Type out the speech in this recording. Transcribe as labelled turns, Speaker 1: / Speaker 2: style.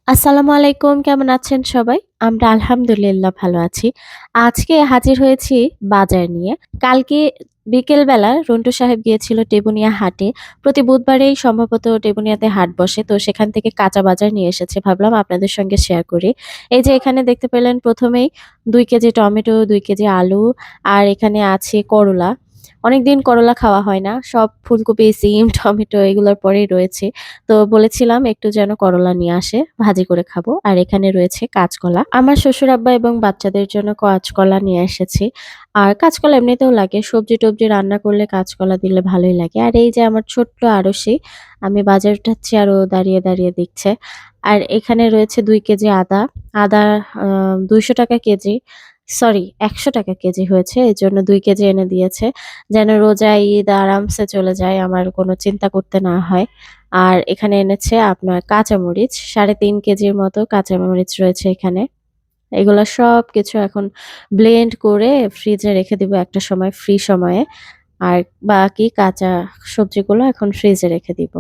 Speaker 1: আসসালামু আলাইকুম। কেমন আছেন সবাই? আমরা আলহামদুলিল্লাহ ভালো আছি। আজকে হাজির হয়েছি বাজার নিয়ে। কালকে বিকেলবেলা রন্টু সাহেব গিয়েছিল টেবুনিয়া হাটে। প্রতি বুধবারেই সম্ভবত টেবুনিয়াতে হাট বসে। তো সেখান থেকে কাঁচা বাজার নিয়ে এসেছে। ভাবলাম আপনাদের সঙ্গে শেয়ার করি। এই যে এখানে দেখতে পেলেন ১ম এই ২ কেজি টমেটো, ২ কেজি আলু আর এখানে আছে করলা। অনেকদিন করলা খাওয়া হয় না। সব ফুলকপি, সিম, টমেটো এগুলোর পরেই রয়েছে। তো বলেছিলাম একটু যেন করলা নিয়ে আসে, ভাজি করে খাবো। আর এখানে রয়েছে কাঁচকলা। আমার শ্বশুর-আব্বা এবং বাচ্চাদের জন্য কাঁচকলা নিয়ে এসেছি। আর কাঁচকলা এমনিতেও লাগে। সবজি-টবজি রান্না করলে কাঁচকলা দিলে ভালোই লাগে। আর এই যে আমার ছোট্ট আড়শি, আমি বাজার উঠাচ্ছি আর ও দাঁড়িয়ে, দাঁড়িয়ে দেখছে। আর এখানে রয়েছে ২ কেজি আদা। আদা আ ৳২০০ কেজি। সরি ৳১০০ কেজি হয়েছে। এজন্য ২ কেজি এনে দিয়েছে। যেন রোজায় ঈদ আরামসে চলে যায়, আমার কোনো চিন্তা করতে না হয়। আর এখানে এনেছে আপনার কাঁচামরিচ, ৩.৫ কেজির মতো কাঁচামরিচ রয়েছে এখানে। এগুলা সবকিছু এখন ব্লেন্ড করে ফ্রিজে রেখে দিব একটা সময় ফ্রি সময়ে। আর বাকি কাঁচা সবজিগুলো এখন ফ্রিজে রেখে দিব।